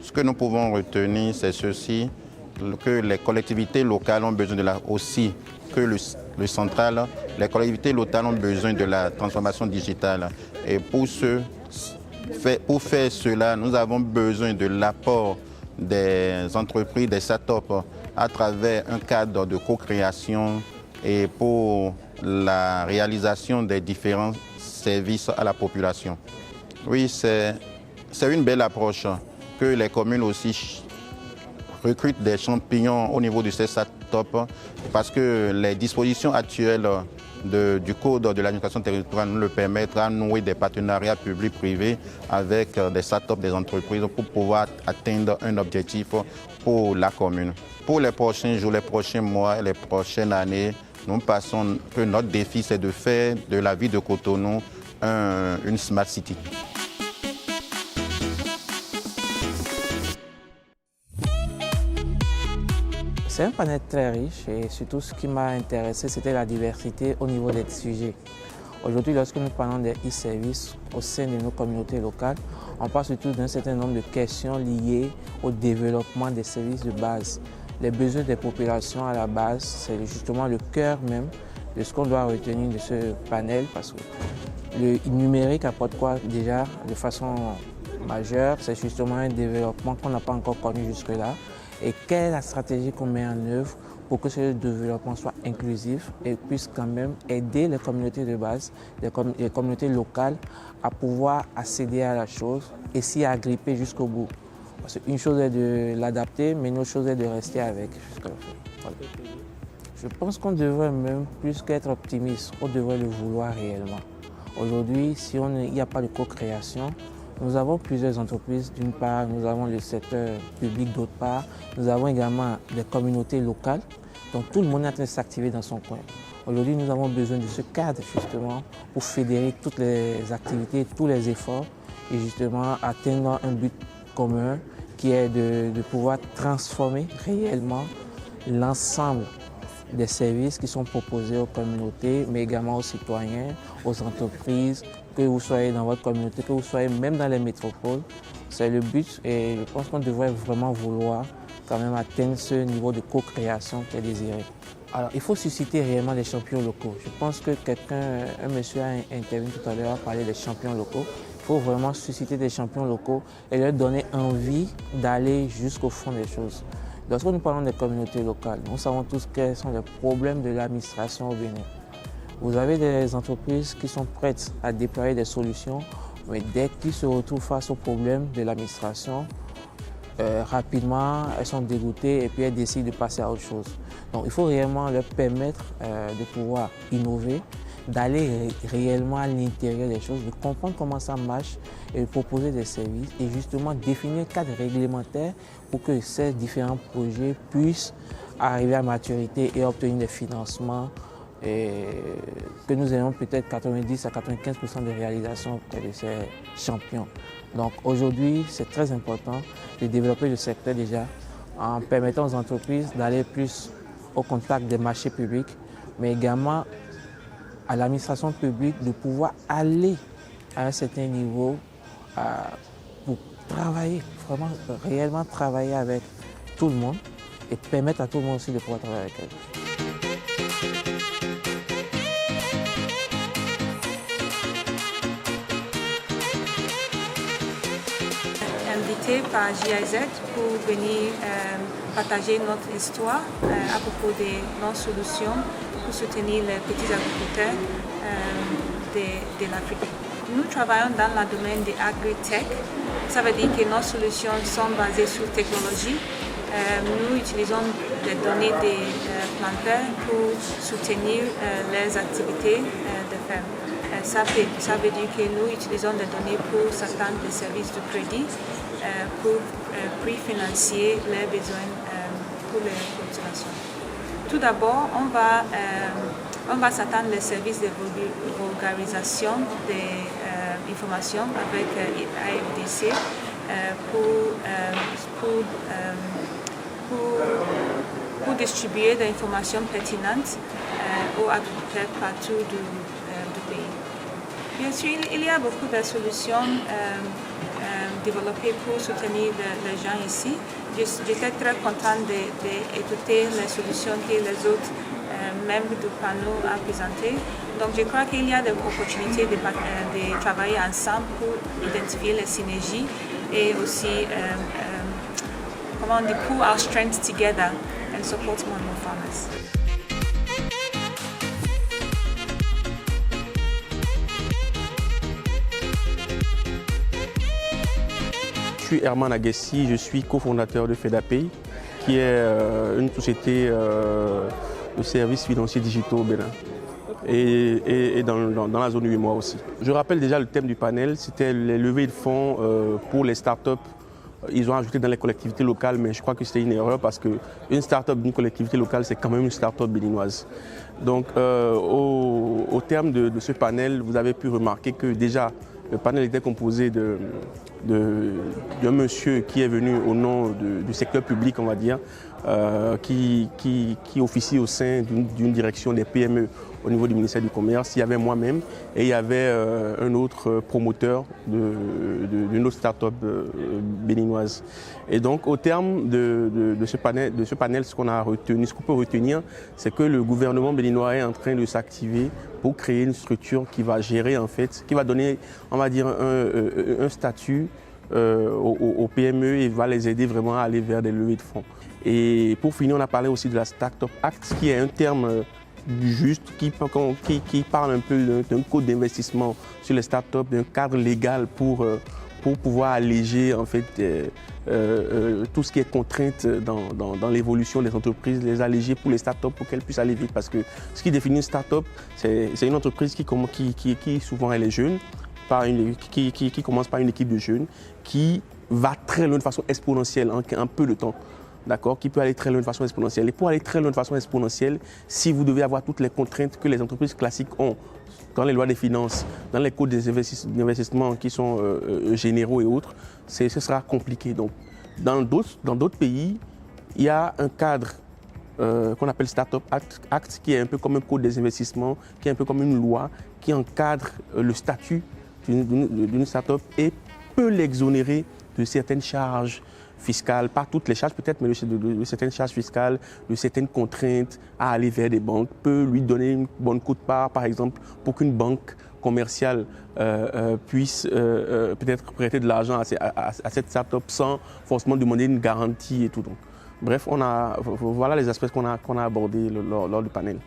Ce que nous pouvons retenir, c'est ceci, que les collectivités locales ont besoin de aussi que le central, les collectivités locales ont besoin de la transformation digitale. Et pour faire cela, nous avons besoin de l'apport des entreprises, des startups, à travers un cadre de co-création et pour la réalisation des différents services à la population. Oui, c'est une belle approche que les communes aussi recrutent des champions au niveau de ces startups parce que les dispositions actuelles du Code de l'administration territoriale nous le permettent à nouer des partenariats publics-privés avec des startups, des entreprises pour pouvoir atteindre un objectif pour la commune. Pour les prochains jours, les prochains mois et les prochaines années, nous pensons que notre défi, c'est de faire de la ville de Cotonou une Smart City. C'est un panel très riche et surtout ce qui m'a intéressé, c'était la diversité au niveau des sujets. Aujourd'hui, lorsque nous parlons des e-services au sein de nos communautés locales, on parle surtout d'un certain nombre de questions liées au développement des services de base. Les besoins des populations à la base, c'est justement le cœur même de ce qu'on doit retenir de ce panel parce que le numérique apporte quoi déjà de façon majeure, c'est justement un développement qu'on n'a pas encore connu jusque-là. Et quelle est la stratégie qu'on met en œuvre pour que ce développement soit inclusif et puisse quand même aider les communautés de base, les communautés locales à pouvoir accéder à la chose et s'y agripper jusqu'au bout. Parce qu'une chose est de l'adapter, mais une autre chose est de rester avec. Voilà. Je pense qu'on devrait même, plus qu'être optimiste, on devrait le vouloir réellement. Aujourd'hui, si il n'y a pas de co-création, nous avons plusieurs entreprises. D'une part, nous avons le secteur public, d'autre part, nous avons également des communautés locales. Donc tout le monde est en train de s'activer dans son coin. Aujourd'hui, nous avons besoin de ce cadre justement pour fédérer toutes les activités, tous les efforts et justement atteindre un but commun qui est de pouvoir transformer réellement l'ensemble des services qui sont proposés aux communautés, mais également aux citoyens, aux entreprises, que vous soyez dans votre communauté, que vous soyez même dans les métropoles. C'est le but et je pense qu'on devrait vraiment vouloir quand même atteindre ce niveau de co-création qui est désiré. Alors, il faut susciter réellement des champions locaux. Je pense que un monsieur a intervenu tout à l'heure, a parlé des champions locaux. Il faut vraiment susciter des champions locaux et leur donner envie d'aller jusqu'au fond des choses. Lorsque nous parlons des communautés locales, nous savons tous quels sont les problèmes de l'administration au Bénin. Vous avez des entreprises qui sont prêtes à déployer des solutions, mais dès qu'ils se retrouvent face aux problèmes de l'administration, rapidement, elles sont dégoûtées et puis elles décident de passer à autre chose. Donc il faut réellement leur permettre de pouvoir innover, d'aller réellement à l'intérieur des choses, de comprendre comment ça marche et de proposer des services et justement définir un cadre réglementaire pour que ces différents projets puissent arriver à maturité et obtenir des financements et que nous ayons peut-être 90 à 95% de réalisation auprès de ces champions. Donc aujourd'hui, c'est très important de développer le secteur déjà en permettant aux entreprises d'aller plus au contact des marchés publics, mais également à l'administration publique de pouvoir aller à un certain niveau pour travailler, vraiment réellement travailler avec tout le monde et permettre à tout le monde aussi de pouvoir travailler avec elle. Invité par GIZ pour venir partager notre histoire à propos de nos solutions pour soutenir les petits agriculteurs de l'Afrique. Nous travaillons dans le domaine de l'agri-tech. Ça veut dire que nos solutions sont basées sur la technologie. Nous utilisons des données des planteurs pour soutenir les activités de ferme. Ça veut dire que nous utilisons des données pour s'attendre des services de crédit, pour préfinancer les besoins pour les populations. Tout d'abord, on va s'attendre les services de vulgarisation des informations avec AFDC pour distribuer des informations pertinentes aux agriculteurs partout du pays. Bien sûr, il y a beaucoup de solutions développé pour soutenir les gens ici. J'étais très contente d'écouter les solutions que les autres membres du panel ont présentées. Donc je crois qu'il y a des opportunités de travailler ensemble pour identifier les synergies et aussi comment on dit, pool our strengths together and support more farmers. Je suis Herman Aguessi, je suis cofondateur de FEDAPay, qui est une société de services financiers digitaux au Bénin et dans la zone UEMOA aussi. Je rappelle déjà le thème du panel, c'était les levées de fonds pour les startups. Ils ont ajouté dans les collectivités locales, mais je crois que c'était une erreur parce qu'une start-up d'une collectivité locale, c'est quand même une start-up béninoise. Donc au terme de ce panel, vous avez pu remarquer que déjà le panel était composé d'un monsieur qui est venu au nom du secteur public, on va dire, qui officie au sein d'une direction des PME au niveau du ministère du Commerce. Il y avait moi-même et il y avait un autre promoteur d'une autre start-up béninoise. Et donc au terme de ce panel, ce qu'on peut retenir, c'est que le gouvernement béninois est en train de s'activer pour créer une structure qui va gérer en fait, qui va donner, on va dire, un statut aux PME et va les aider vraiment à aller vers des levées de fonds. Et pour finir, on a parlé aussi de la Startup Act, qui est un terme juste, qui parle un peu d'un code d'investissement sur les startups, d'un cadre légal pour pouvoir alléger en fait tout ce qui est contrainte dans l'évolution des entreprises, les alléger pour les startups pour qu'elles puissent aller vite. Parce que ce qui définit une startup, c'est une entreprise qui souvent elle est jeune, qui commence par une équipe de jeunes, qui va très loin de façon exponentielle en peu de temps. D'accord, qui peut aller très loin de façon exponentielle. Et pour aller très loin de façon exponentielle, si vous devez avoir toutes les contraintes que les entreprises classiques ont, dans les lois des finances, dans les codes d'investissement qui sont généraux et autres, ce sera compliqué. Donc, dans d'autres pays, il y a un cadre qu'on appelle Startup Act, qui est un peu comme un code des investissements, qui est un peu comme une loi, qui encadre le statut d'une startup et peut l'exonérer de certaines charges fiscales, pas toutes les charges peut-être, mais de certaines charges fiscales, de certaines contraintes à aller vers des banques, peut lui donner une bonne quote-part, par exemple, pour qu'une banque commerciale puisse peut-être prêter de l'argent à cette start-up sans forcément demander une garantie et tout. Donc, bref, voilà les aspects qu'on a abordés lors du panel.